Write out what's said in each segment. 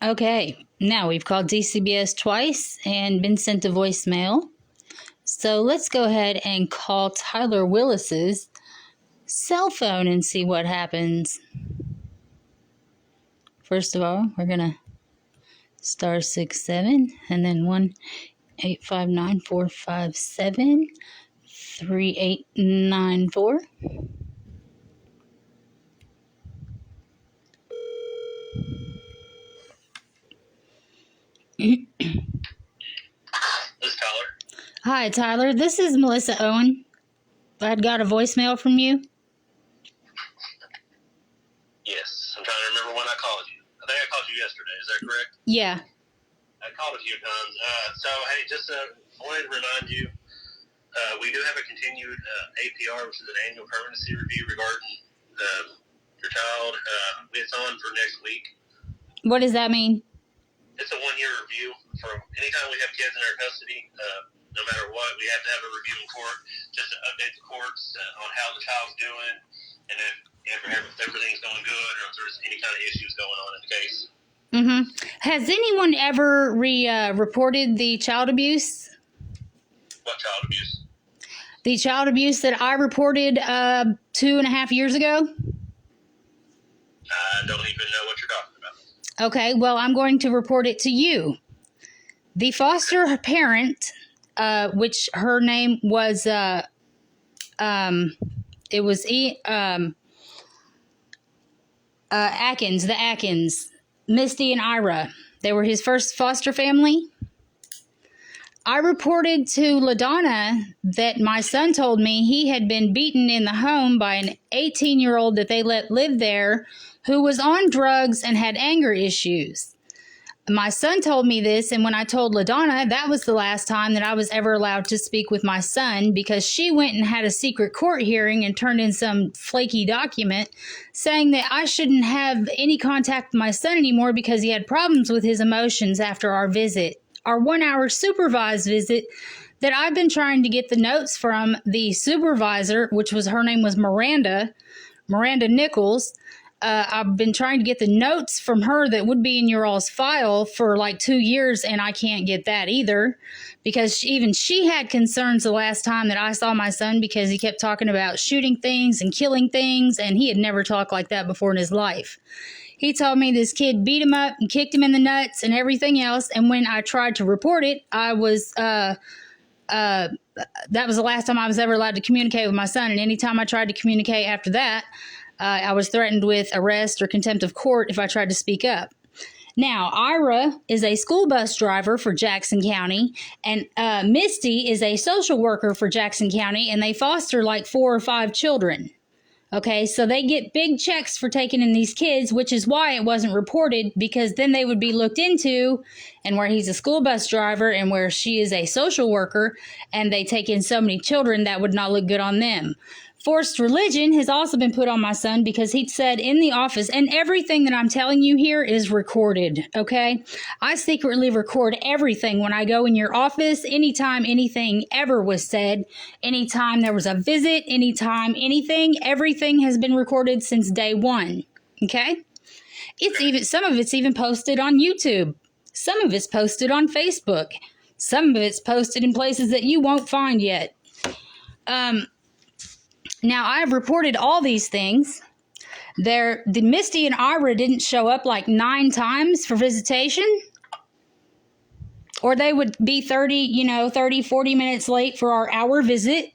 Okay, now we've called DCBS twice and been sent a voicemail. So let's go ahead and call Tyler Willis's cell phone and see what happens. First of all, we're going to *67 and then 1-859-457-3894. This is Tyler. Hi, Tyler. This is Melissa Owen. I'd got a voicemail from you. Yes, I'm trying to remember when I called you. I think I called you yesterday. Is that correct? Yeah. I called a few times. Hey, just I wanted to remind you, we do have a continued APR, which is an annual permanency review regarding your child. It's on for next week. What does that mean? It's a one-year review. For anytime we have kids in our custody, no matter what, we have to have a review in court just to update the courts on how the child's doing and if everything's going good or if there's any kind of issues going on in the case. Mm-hmm. Has anyone ever reported the child abuse? What child abuse? The child abuse that I reported 2.5 years ago? I don't even know what you're talking about. Okay, well, I'm going to report it to you. The foster parent, which her name was, Atkins, the Atkins, Misty and Ira. They were his first foster family. I reported to LaDonna that my son told me he had been beaten in the home by an 18-year-old that they let live there who was on drugs and had anger issues. My son told me this, and when I told LaDonna, that was the last time that I was ever allowed to speak with my son because she went and had a secret court hearing and turned in some flaky document saying that I shouldn't have any contact with my son anymore because he had problems with his emotions after our visit, our 1-hour supervised visit that I've been trying to get the notes from the supervisor, which was her name was Miranda Nichols. I've been trying to get the notes from her that would be in your all's file for like 2 years, and I can't get that either because even she had concerns the last time that I saw my son because he kept talking about shooting things and killing things, and he had never talked like that before in his life. He told me this kid beat him up and kicked him in the nuts and everything else, and when I tried to report it, that was the last time I was ever allowed to communicate with my son, and anytime I tried to communicate after that, I was threatened with arrest or contempt of court if I tried to speak up. Now, Ira is a school bus driver for Jackson County, and Misty is a social worker for Jackson County, and they foster like 4 or 5 children. Okay, so they get big checks for taking in these kids, which is why it wasn't reported, because then they would be looked into, and where he's a school bus driver and where she is a social worker, and they take in so many children, that would not look good on them. Forced religion has also been put on my son because he said in the office, and everything that I'm telling you here is recorded, okay? I secretly record everything when I go in your office, anytime anything ever was said, anytime there was a visit, anytime anything, everything has been recorded since day one, okay? Some of it's even posted on YouTube. Some of it's posted on Facebook. Some of it's posted in places that you won't find yet. Now, I've reported all these things. The Misty and Ira didn't show up like 9 times for visitation. Or they would be 30, 40 minutes late for our hour visit.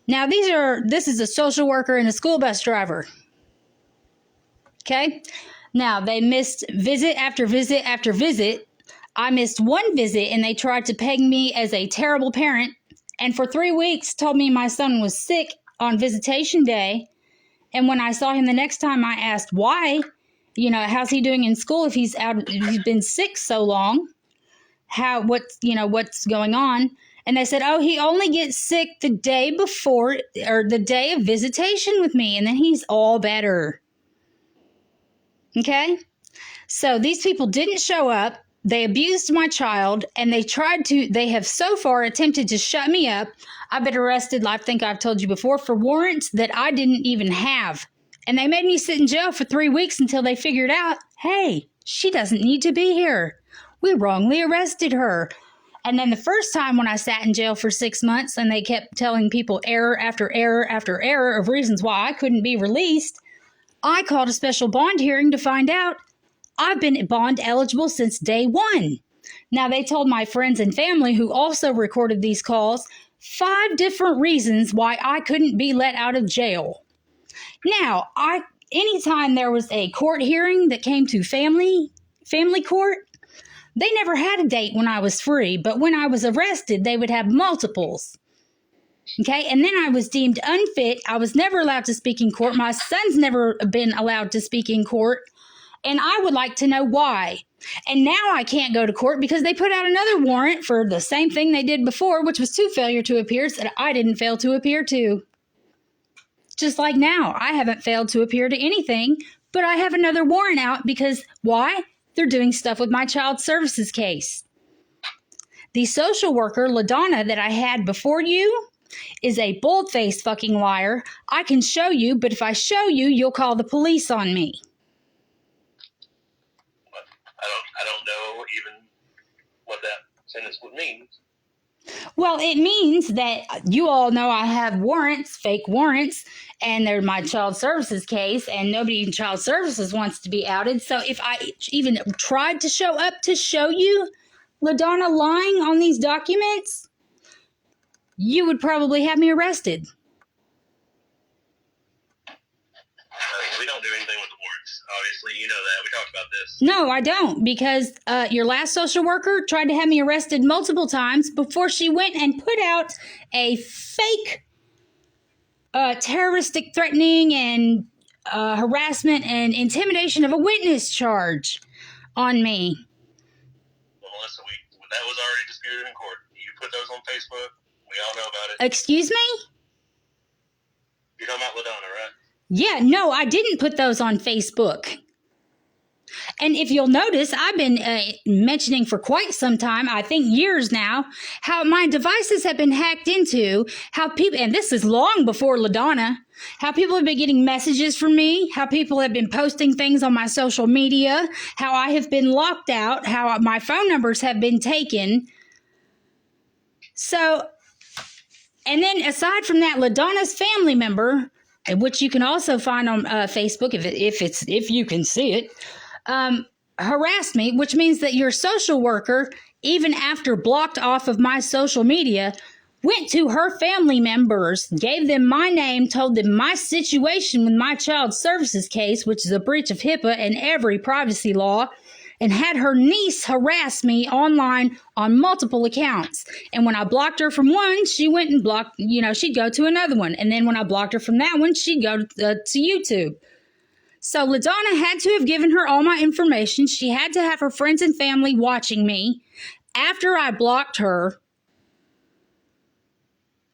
Now, this is a social worker and a school bus driver. Okay? Now, they missed visit after visit after visit. I missed one visit and they tried to peg me as a terrible parent. And for 3 weeks told me my son was sick on visitation day. And when I saw him the next time, I asked why, how's he doing in school if he's been sick so long? What's going on? And they said, oh, he only gets sick the day before or the day of visitation with me. And then he's all better. Okay. So these people didn't show up. They abused my child, and they have so far attempted to shut me up. I've been arrested, I think I've told you before, for warrants that I didn't even have And they made me sit in jail for 3 weeks until they figured out, hey, she doesn't need to be here. We wrongly arrested her. And then the first time when I sat in jail for 6 months and they kept telling people error after error after error of reasons why I couldn't be released, I called a special bond hearing to find out I've been bond eligible since day one. Now, they told my friends and family who also recorded these calls 5 different reasons why I couldn't be let out of jail. Now, anytime there was a court hearing that came to family court, they never had a date when I was free, but when I was arrested, they would have multiples. Okay, and then I was deemed unfit. I was never allowed to speak in court. My son's never been allowed to speak in court, and I would like to know why. And now I can't go to court because they put out another warrant for the same thing they did before, which was 2 failure to appears that I didn't fail to appear to. Just like now, I haven't failed to appear to anything, but I have another warrant out because why? They're doing stuff with my child services case. The social worker, LaDonna, that I had before you is a bold-faced fucking liar. I can show you, but if I show you, you'll call the police on me. I don't know even what that sentence would mean. Well, it means that you all know I have warrants, fake warrants, and they're my child services case, and nobody in child services wants to be outed. So if I even tried to show up to show you LaDonna lying on these documents, you would probably have me arrested. We don't do anything with the warrants. Obviously, you know that. We talked about this. No, I don't, because your last social worker tried to have me arrested multiple times before she went and put out a fake terroristic threatening and harassment and intimidation of a witness charge on me. Well, Melissa, that was already disputed in court. You put those on Facebook. We all know about it. Excuse me? You're talking about LaDonna, right? Yeah, no, I didn't put those on Facebook. And if you'll notice, I've been mentioning for quite some time, I think years now, how my devices have been hacked into, how people, and this is long before LaDonna, how people have been getting messages from me, how people have been posting things on my social media, how I have been locked out, how my phone numbers have been taken. So, and then aside from that, LaDonna's family member, which you can also find on Facebook if you can see it, harassed me, which means that your social worker, even after blocked off of my social media, went to her family members, gave them my name, told them my situation with my child services case, which is a breach of HIPAA and every privacy law, and had her niece harass me online on multiple accounts. And when I blocked her from one, she went and blocked, she'd go to another one. And then when I blocked her from that one, she'd go to YouTube. So LaDonna had to have given her all my information. She had to have her friends and family watching me after I blocked her,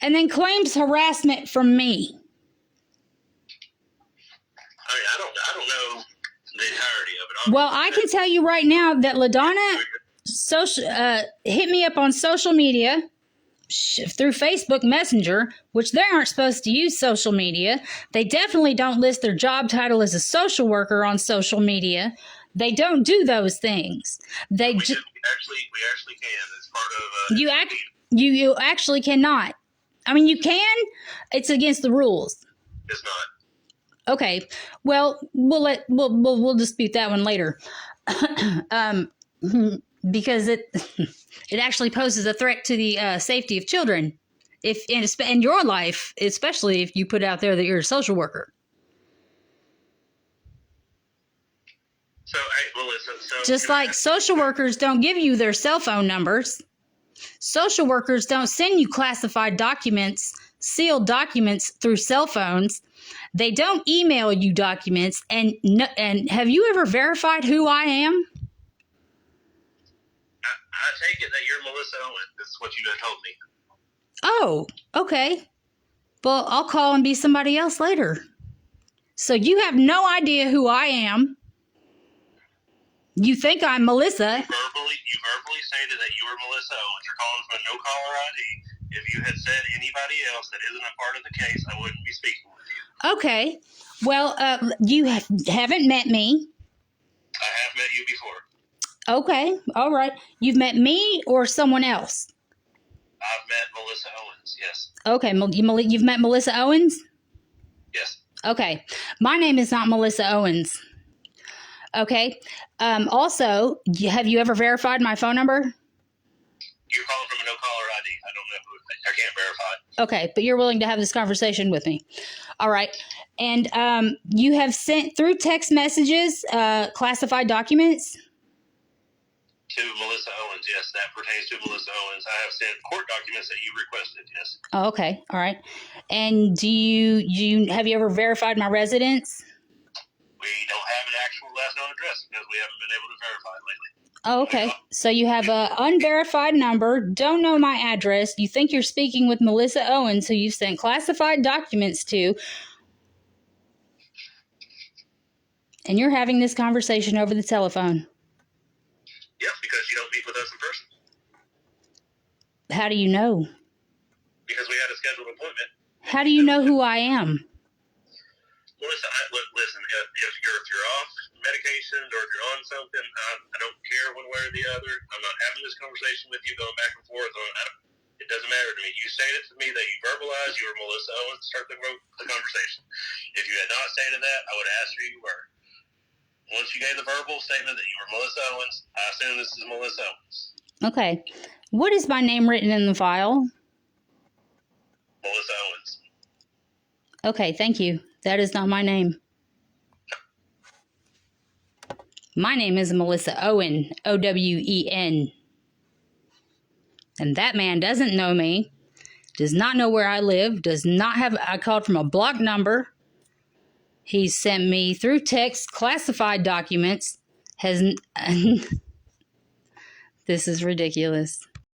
and then claims harassment from me. I don't know the entirety of it. Well, I can tell you right now that LaDonna hit me up on social media through Facebook Messenger, which they aren't supposed to use social media. They definitely don't list their job title as a social worker on social media. They don't do those things. We actually can. It's part of you actually cannot. I mean, you can. It's against the rules. It's not. Okay. Well, we'll dispute that one later. Because it actually poses a threat to the safety of children, if in your life, especially if you put out there that you're a social worker. So, Melissa, just like social workers don't give you their cell phone numbers, social workers don't send you classified documents, sealed documents through cell phones. They don't email you documents. And have you ever verified who I am? I take it that you're Melissa Owen. This is what you have told me. Oh, okay. Well, I'll call and be somebody else later. So you have no idea who I am. You think I'm Melissa. You verbally stated that you were Melissa Owens. You're calling from a no-caller ID. If you had said anybody else that isn't a part of the case, I wouldn't be speaking with you. Okay. Well, haven't met me. I have met you before. Okay, all right. You've met me or someone else? I've met Melissa Owens, yes. Okay, you've met Melissa Owens? Yes. Okay, my name is not Melissa Owens. Okay. Also, have you ever verified my phone number? You're calling from a no-caller ID. I don't know who. I can't verify it. Okay, but you're willing to have this conversation with me. All right. And you have sent through text messages classified documents? To Melissa Owens, yes. That pertains to Melissa Owens. I have sent court documents that you requested, yes. Oh, okay. All right. And have you ever verified my residence? We don't have an actual last known address because we haven't been able to verify it lately. Oh, okay. So you have a unverified number, don't know my address. You think you're speaking with Melissa Owens, who you've sent classified documents to, and you're having this conversation over the telephone. Yes, because you don't meet with us in person. How do you know? Because we had a scheduled appointment. How do you know who I am? Melissa, listen, if you're off medications or if you're on something, I don't care one way or the other. I'm not having this conversation with you going back and forth. It doesn't matter to me. You stated to me that you verbalized you were Melissa Owens to start the conversation. If you had not stated that, I would have asked who you were. Once you gave the verbal statement that you were Melissa Owens, I assume this is Melissa Owens. Okay. What is my name written in the file? Melissa Owens. Okay, thank you. That is not my name. My name is Melissa Owen, Owen. And that man doesn't know me, does not know where I live, I called from a blocked number. He sent me through text classified documents. This is ridiculous.